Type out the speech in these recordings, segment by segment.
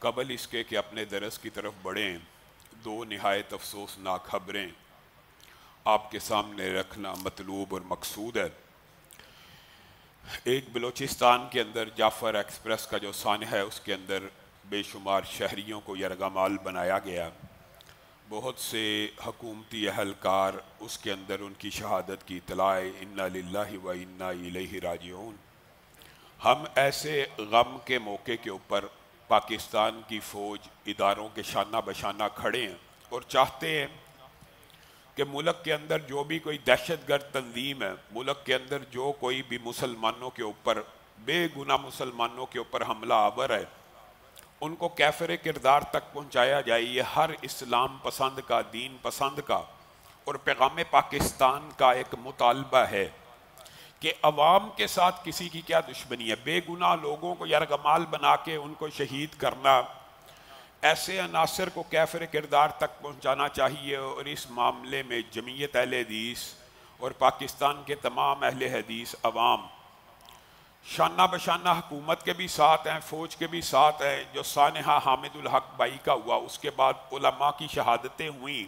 कबल इसके कि अपने दरस की तरफ बढ़ें, दो निहायत अफसोसनाक खबरें आपके सामने रखना मतलूब और मकसूद है। एक बलूचिस्तान के अंदर जाफ़र एक्सप्रेस का जो सानहा है उसके अंदर बेशुमार शहरियों को यरगमाल बनाया गया। बहुत से हकूमती अहलकार उसके अंदर उनकी शहादत की इत्तलाए इन्ना लिल्लाहि व इन्ना इलैहि राजिऊन। हम ऐसे गम के मौके के ऊपर पाकिस्तान की फ़ौज इदारों के शाना बशाना खड़े हैं और चाहते हैं कि मुल्क के अंदर जो भी कोई दहशतगर्द तंजीम है, मुल्क के अंदर जो कोई भी मुसलमानों के ऊपर, बेगुनाह मुसलमानों के ऊपर हमला आवर है, उनको कैफर किरदार तक पहुँचाया जाए। ये हर इस्लाम पसंद का, दीन पसंद का और पैगाम पाकिस्तान का एक मुतालबा है कि अवाम के साथ किसी की क्या दुश्मनी है। बेगुनाह लोगों को यरगमाल बना के उनको शहीद करना, ऐसे अनासर को कैफर किरदार तक पहुँचाना चाहिए। और इस मामले में जमीयत अहले हदीस और पाकिस्तान के तमाम अहले हदीस अवाम शाना बशाना हुकूमत के भी साथ हैं, फ़ौज के भी साथ हैं। जो सानहा हामिदुल हक बाई का हुआ, उसके बाद उलमा की शहादतें हुई,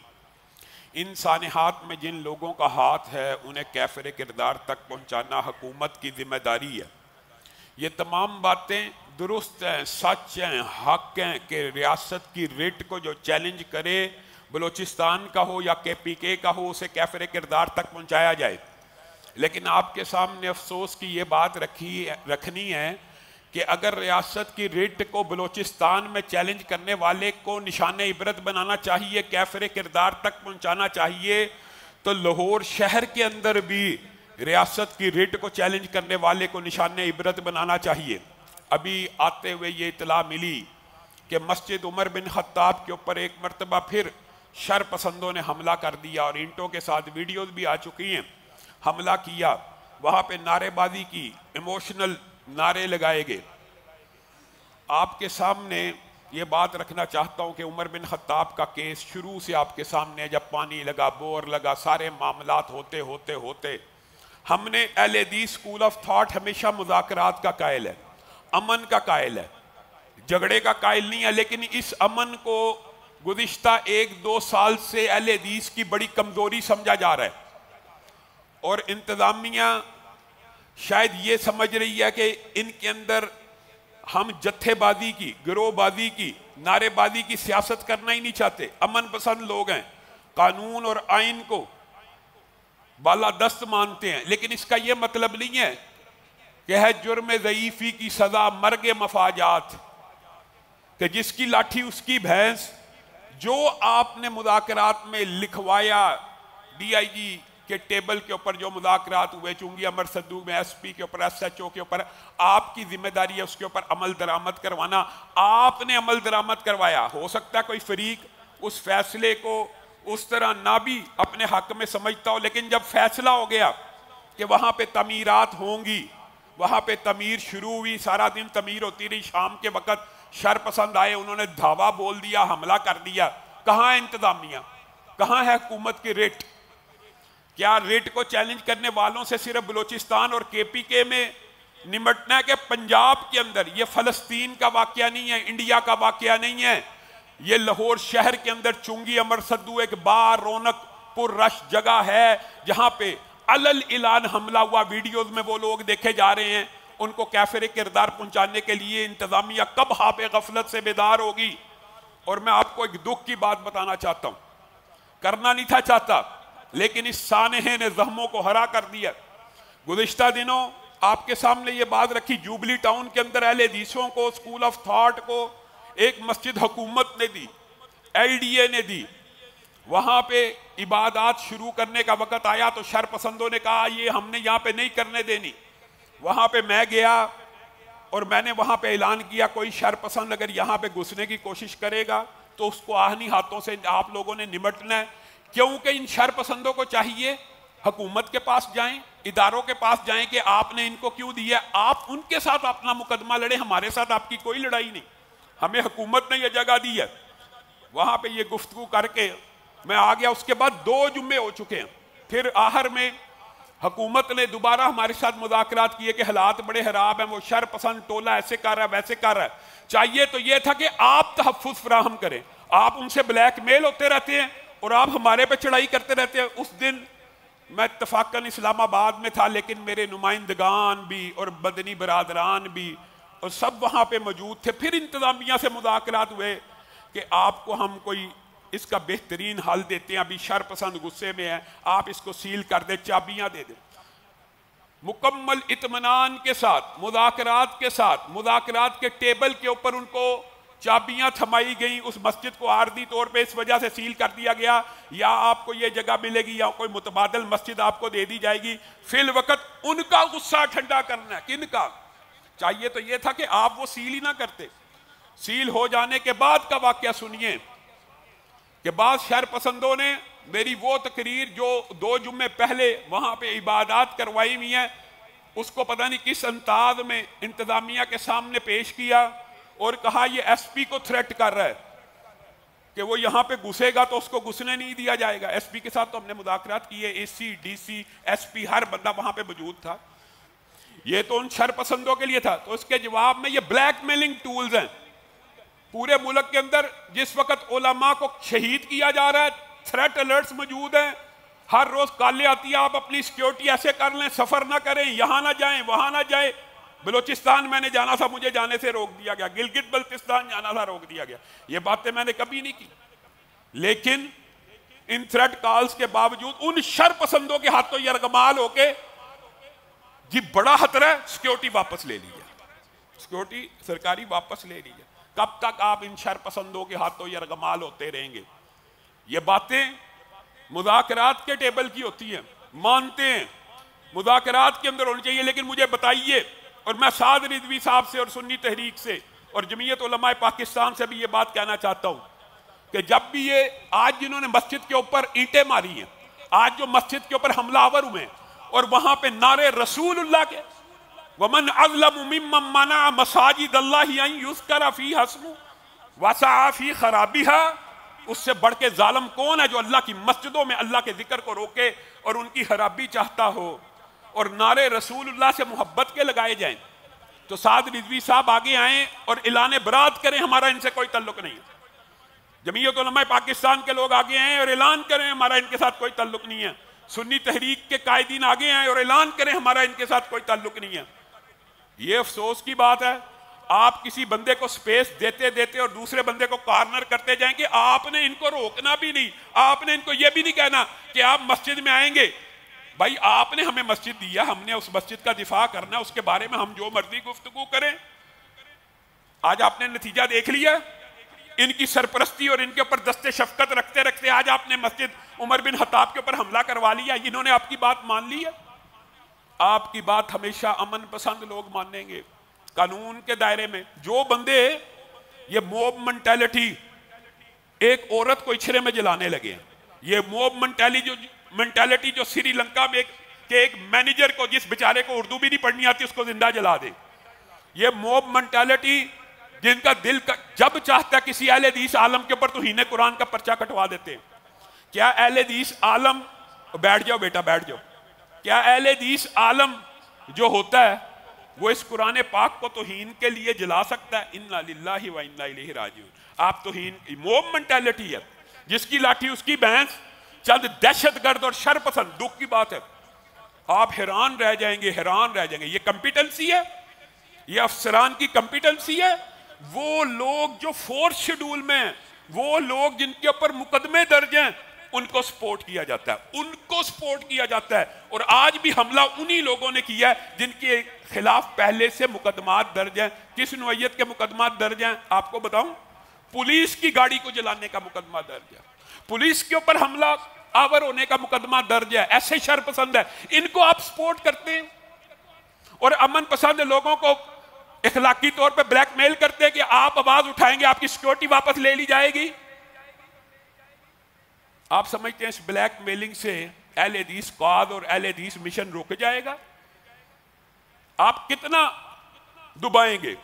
इन सानहात में जिन लोगों का हाथ है उन्हें कैफर किरदार तक पहुँचाना हुकूमत की जिम्मेदारी है। ये तमाम बातें दुरुस्त हैं, सच हैं, हक हैं कि रियासत की रिट को जो चैलेंज करे, बलूचिस्तान का हो या KPK का हो, उसे कैफर किरदार तक पहुँचाया जाए। लेकिन आपके सामने अफसोस की ये बात रखनी है कि अगर रियासत की रिट को बलूचिस्तान में चैलेंज करने वाले को निशान इबरत बनाना चाहिए, कैफर किरदार तक पहुँचाना चाहिए, तो लाहौर शहर के अंदर भी रियासत की रिट को चैलेंज करने वाले को निशान इबरत बनाना चाहिए। अभी आते हुए ये इतला मिली कि मस्जिद उमर बिन खत्ताब के ऊपर एक मरतबा फिर शर पसंदों ने हमला कर दिया और ईंटों के साथ वीडियोज भी आ चुकी हैं। हमला किया, वहाँ पे नारेबाजी की, इमोशनल नारे लगाए गए। आपके सामने ये बात रखना चाहता हूँ कि उमर बिन खत्ताब का केस शुरू से आपके सामने, जब पानी लगा, बोर लगा, सारे मामलात होते होते होते हमने अहले हदीस स्कूल ऑफ थॉट हमेशा मुज़ाकरात का कायल है, अमन का कायल है, झगड़े का कायल नहीं है। लेकिन इस अमन को गुज़िश्ता 1-2 साल से अहले हदीस की बड़ी कमज़ोरी समझा जा रहा है और इंतज़ामिया शायद ये समझ रही है कि इनके अंदर हम जत्थेबाजी की, गिरोहबाजी की, नारेबाजी की सियासत करना ही नहीं चाहते। अमन पसंद लोग हैं, कानून और आइन को बालादस्त मानते हैं। लेकिन इसका यह मतलब नहीं है कि है जुर्म ज़ईफ़ी की सज़ा मर्ग मफाजात, कि जिसकी लाठी उसकी भैंस। जो आपने मुज़ाकरात में लिखवाया, DIG के टेबल के ऊपर जो मुज़ाकरात हुए, चूंकि अमर सद्दू में SP के ऊपर, SHO के ऊपर, आपकी जिम्मेदारी है उसके ऊपर अमल दरामद करवाना। आपने अमल दरामद करवाया। हो सकता है कोई फरीक उस फैसले को उस तरह ना भी अपने हक में समझता हो, लेकिन जब फैसला हो गया कि वहाँ पे तमीरात होंगी, वहाँ पे तमीर शुरू हुई, सारा दिन तमीर होती रही, शाम के वक़्त शर पसंद आए, उन्होंने धावा बोल दिया, हमला कर दिया। कहाँ है इंतज़ामिया, कहाँ है हुकूमत की रेट? क्या रेट को चैलेंज करने वालों से सिर्फ बलूचिस्तान और KPK में निमटना है कि पंजाब के अंदर? ये फ़लस्तीन का वाक़या नहीं है, इंडिया का वाक़या नहीं है, ये लाहौर शहर के अंदर चुंगी अमर सद्दू एक बार रौनक पुररश जगह है जहाँ पे अलल इलान हमला हुआ। वीडियोज में वो लोग देखे जा रहे हैं। उनको कैफर किरदार पहुँचाने के लिए इंतज़ामिया कब हाफ़े गफलत से बेदार होगी? और मैं आपको एक दुख की बात बताना चाहता हूँ, करना नहीं था चाहता, लेकिन इस सानहे ने जख्मों को हरा कर दिया। गुज़िश्ता दिनों आपके सामने ये बात रखी, जुबली टाउन के अंदर अहले हदीसों को, स्कूल ऑफ थॉट को एक मस्जिद हुकूमत ने दी, LDA ने दी। वहाँ पे इबादत शुरू करने का वक़्त आया तो शर पसंदों ने कहा ये हमने यहाँ पे नहीं करने देनी। वहाँ पे मैं गया और मैंने वहाँ पे ऐलान किया कोई शर पसंद अगर यहाँ पे घुसने की कोशिश करेगा तो उसको आहनी हाथों से आप लोगों ने निमटना है। क्योंकि इन शर पसंदों को चाहिए हुकूमत के पास जाएं, इदारों के पास जाएं कि आपने इनको क्यों दिया। आप उनके साथ अपना मुकदमा लड़े, हमारे साथ आपकी कोई लड़ाई नहीं, हमें हुकूमत ने यह जगह दी है। वहाँ पे ये गुफ्तगू करके मैं आ गया। उसके बाद 2 जुम्मे हो चुके हैं। फिर आखिर में हुकूमत ने दोबारा हमारे साथ मुज़ाकरात किए कि हालात बड़े खराब हैं, वो शर पसंद टोला ऐसे कर रहा है वैसे कर रहा है। चाहिए तो ये था कि आप तहफ़्फ़ुज़ फराहम करें, आप उनसे ब्लैकमेल होते रहते हैं और आप हमारे पे चढ़ाई करते रहते हैं। उस दिन मैं इत्तफ़ाक़न इस्लामाबाद में था, लेकिन मेरे नुमाइंदगान भी और बदनी बरादरान भी और सब वहाँ पे मौजूद थे। फिर इंतज़ामिया से मुज़ाकरात हुए कि आपको हम कोई इसका बेहतरीन हल देते हैं, अभी शर पसंद गुस्से में है, आप इसको सील कर दे, चाबियाँ दे दें। मुकम्मल इत्मीनान के साथ मुज़ाकरात के साथ मुज़ाकरात के टेबल के ऊपर उनको चाबियां थमाई गई। उस मस्जिद को आर्दी तौर पे इस वजह से सील कर दिया गया, या आपको ये जगह मिलेगी या कोई मुतबादल मस्जिद आपको दे दी जाएगी। फिल वक्त उनका गुस्सा ठंडा करना है। किनका? चाहिए तो ये था कि आप वो सील ही ना करते। सील हो जाने के बाद का वाकया सुनिए कि बाद शर पसंदों ने मेरी वो तकरीर जो 2 जुम्मे पहले वहां पे इबादत करवाई हुई है, उसको पता नहीं किस अंदाज में इंतजामिया के सामने पेश किया और कहा ये एसपी को थ्रेट कर रहा है कि वो यहाँ पे घुसेगा तो उसको घुसने नहीं दिया जाएगा। एसपी के साथ तो हमने मुज़ाकरात किए, एसी डीसी एसपी हर बंदा वहां पे मौजूद था। ये तो उन शर पसंदों के लिए था। तो उसके जवाब में ये ब्लैकमेलिंग टूल्स हैं। पूरे मुल्क के अंदर जिस वक्त उलमा को शहीद किया जा रहा है, थ्रेट अलर्ट्स मौजूद हैं। हर रोज कॉलें आती है, आप अपनी सिक्योरिटी ऐसे कर लें, सफर ना करें, यहां ना जाएं, वहां ना जाएं। बलोचिस्तान मैंने जाना था, मुझे जाने से रोक दिया गया। गिलगित बल्तिस्तान जाना था, रोक दिया गया। ये बातें मैंने कभी नहीं की। लेकिन इन थ्रेट कॉल्स के बावजूद उन शर पसंदों के हाथों यरगमाल होके जी बड़ा खतरा है, सिक्योरिटी वापस ले लीजिए, सिक्योरिटी सरकारी वापस ले लीजिए। कब तक आप इन शर पसंदों के हाथों यरगमाल होते रहेंगे? ये बातें मुज़ाकरात के टेबल की होती हैं, मानते हैं मुज़ाकरात के अंदर होनी चाहिए। लेकिन मुझे बताइए, और मैं साद रिजवी साहब से और सुन्नी तहरीक से और जमीयत उलमाए पाकिस्तान से भी ये बात कहना चाहता हूं कि जब भी ये आज जिन्होंने मस्जिद के ऊपर ईंटें मारी हैं, आज जो मस्जिद के ऊपर हमलावर हुए और वहां पे नारे रसूलुल्लाह के, वमन अज़लमु मिम्मन मना मसाजिद अल्लाहि अन युज़करा फीहा अस्मुहु वसअ फी खराबिहा, उससे बढ़ के जालिम कौन है जो अल्लाह की मस्जिदों में अल्लाह के जिक्र को रोके और उनकी खराबी चाहता हो और नारे रसूलुल्लाह से मोहब्बत के लगाए जाएं। तो साद रिजवी साहब आगे आए और ऐलान बरात करें, हमारा इनसे कोई तल्लुक नहीं है। जमीयत उलमा पाकिस्तान के लोग आगे आए और ऐलान करें, हमारा इनके साथ कोई तल्लुक नहीं है। सुन्नी तहरीक के कायदीन आगे आए और ऐलान करें, हमारा इनके साथ कोई ताल्लुक नहीं है। ये अफसोस की बात है, आप किसी बंदे को स्पेस देते देते और दूसरे बंदे को कॉर्नर करते जाएं कि आपने इनको रोकना भी नहीं, आपने इनको यह भी नहीं कहना कि आप मस्जिद में आएंगे। भाई आपने हमें मस्जिद दिया, हमने उस मस्जिद का दिफा करना, उसके बारे में हम जो मर्जी गुफ्तगू करें। आज आपने नतीजा देख लिया, इनकी सरपरस्ती और इनके ऊपर दस्ते शफकत रखते रखते आज आपने मस्जिद उमर बिन खत्ताब के ऊपर हमला करवा लिया। इन्होंने आपकी बात मान ली है। आपकी बात हमेशा अमन पसंद लोग मानेंगे, कानून के दायरे में। जो बंदे ये मोब मेंटालिटी, एक औरत को इछरे में जलाने लगे, ये मोब मेंटालिटी जो श्रीलंका में एक मैनेजर को, जिस बेचारे को उर्दू भी नहीं पढ़नी आती, उसको जिंदा जला दे। ये मोब मेंटालिटी जिनका दिल का जब चाहता है किसी अहले हदीस आलम के ऊपर तौहीन कुरान का पर्चा कटवा देते हैं। क्या अहले हदीस आलम, बैठ जाओ बेटा बैठ जाओ, क्या अहले हदीस आलम जो होता है वो इस कुरान पाक को तौहीन के लिए जला सकता है? इन्ना लिल्लाहि व इन्ना इलैहि राजिऊन। आप तौहीन, मोब मेंटालिटी है, जिसकी लाठी उसकी भैंस, चंद दहशतगर्द और शरपसंद। दुख की बात है, आप हैरान रह जाएंगे, हैरान रह जाएंगे। ये कंपिटेंसी है, ये अफसरान की कंपिटेंसी है। वो लोग जो फोर्थ शेड्यूल में, वो लोग जिनके ऊपर मुकदमे दर्ज हैं, उनको सपोर्ट किया जाता है, उनको सपोर्ट किया जाता है। और आज भी हमला उन्हीं लोगों ने किया है जिनके खिलाफ पहले से मुकदमात दर्ज हैं। किस नौइयत के मुकदमात दर्ज हैं आपको बताऊं? पुलिस की गाड़ी को जलाने का मुकदमा दर्ज है, पुलिस के ऊपर हमला आवर होने का मुकदमा दर्ज है। ऐसे शरपसंद है, इनको आप सपोर्ट करते हैं और अमन पसंद लोगों को इखलाकी तौर पे ब्लैकमेल करते हैं कि आप आवाज उठाएंगे, आपकी सिक्योरिटी वापस ले ली जाएगी। आप समझते हैं इस ब्लैकमेलिंग से अहले हदीस कौद और अहले हदीस मिशन रुक जाएगा? आप कितना दुबाएंगे,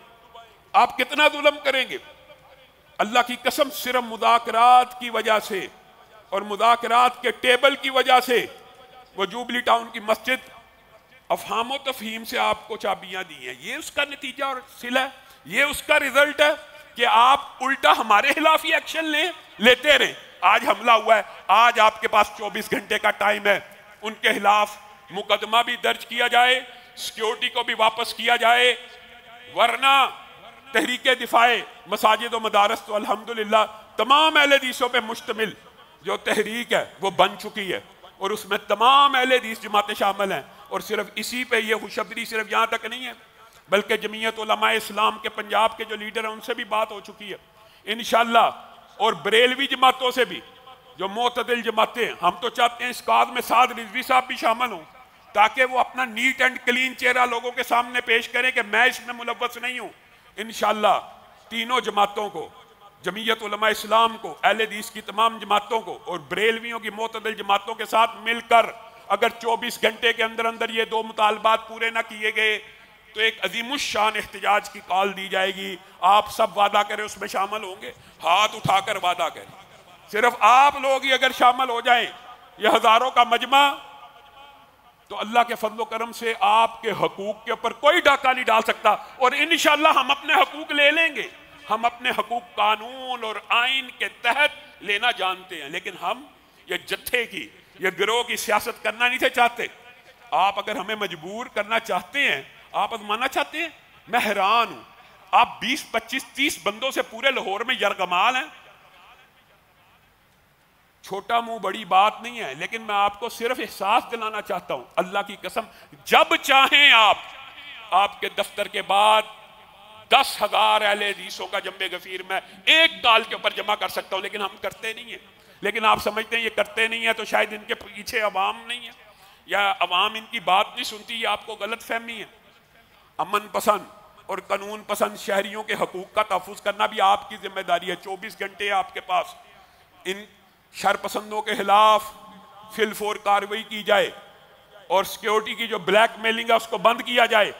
आप कितना जुल्म करेंगे? अल्लाह की कसम, सिर्फ मुज़ाकरात की वजह से और मुज़ाकरात के टेबल की वजह से वो जुबली टाउन की मस्जिद अफहाम तफहीम से आपको चाबियां दी हैं। ये उसका नतीजा और सिला है, ये उसका रिजल्ट है कि आप उल्टा हमारे खिलाफ ही एक्शन लेते रहे। आज हमला हुआ है, आज आपके पास 24 घंटे का टाइम है, उनके खिलाफ मुकदमा भी दर्ज किया जाए, सिक्योरिटी को भी वापस किया जाए, वरना तहरीके दिफाए मसाजिद और मदारस तो अल्हम्दुलिल्लाह तमाम अहले हदीसों पे मुश्तमिल जो तहरीक है वो बन चुकी है, और उसमें तमाम अहले हदीस जमातें शामिल हैं। और सिर्फ इसी पे ये खुशखबरी सिर्फ यहाँ तक नहीं है, बल्कि जमीयत उलमा इस्लाम के पंजाब के जो लीडर हैं उनसे भी बात हो चुकी है इंशाअल्लाह, और बरेलवी जमातों से भी जो मोतदिल जमातें हैं। हम तो चाहते हैं इस काज में साद रिजवी साहब भी शामिल हों, ताकि वो अपना नीट एंड क्लीन चेहरा लोगों के सामने पेश करें कि मैं इसमें मुलव्वस नहीं हूँ। इंशाअल्लाह तीनों जमातों को, जमीयत उलमा इस्लाम को, अहले हदीस की तमाम जमातों को और बरेलवियों की मोतदिल जमातों के साथ मिलकर अगर 24 घंटे के अंदर अंदर ये 2 मुतालबात पूरे ना किए गए तो एक अजीमुश्शान एहतजाज की कॉल दी जाएगी। आप सब वादा करें उसमें शामिल होंगे, हाथ उठाकर वादा करें। सिर्फ आप लोग ही अगर शामिल हो जाएं, ये हजारों का मजमा, तो अल्लाह के फजलो करम से आपके हकूक के ऊपर कोई डाका नहीं डाल सकता। और इंशाअल्लाह हम अपने हकूक ले लेंगे। हम अपने हकूक कानून और आइन के तहत लेना जानते हैं, लेकिन हम ये जत्थे की, ये गिरोह की सियासत करना नहीं थे चाहते। आप अगर हमें मजबूर करना चाहते हैं, आप आजमाना चाहते हैं, मैं हैरान हूं। आप 20, 25, 30 बंदों से पूरे लाहौर में यरगमाल हैं। छोटा मुंह बड़ी बात नहीं है, लेकिन मैं आपको सिर्फ एहसास दिलाना चाहता हूं, अल्लाह की कसम, जब चाहें आप, आपके दफ्तर के बाद 10,000 अहले हदीसों का जम्मे गफीर मैं एक कॉल के ऊपर जमा कर सकता हूं, लेकिन हम करते नहीं है। लेकिन आप समझते हैं ये करते नहीं है तो शायद इनके पीछे अवाम नहीं है, या अवाम इनकी बात नहीं सुनती, ये आपको गलत फहमी है। अमन पसंद और कानून पसंद शहरियों के हकूक का तहफ़्फ़ुज़ करना भी आपकी जिम्मेदारी है। 24 घंटे आपके पास, इन शरपसंदों के खिलाफ फिल फोर कार्रवाई की जाए और सिक्योरिटी की जो ब्लैकमेलिंग है उसको बंद किया जाए।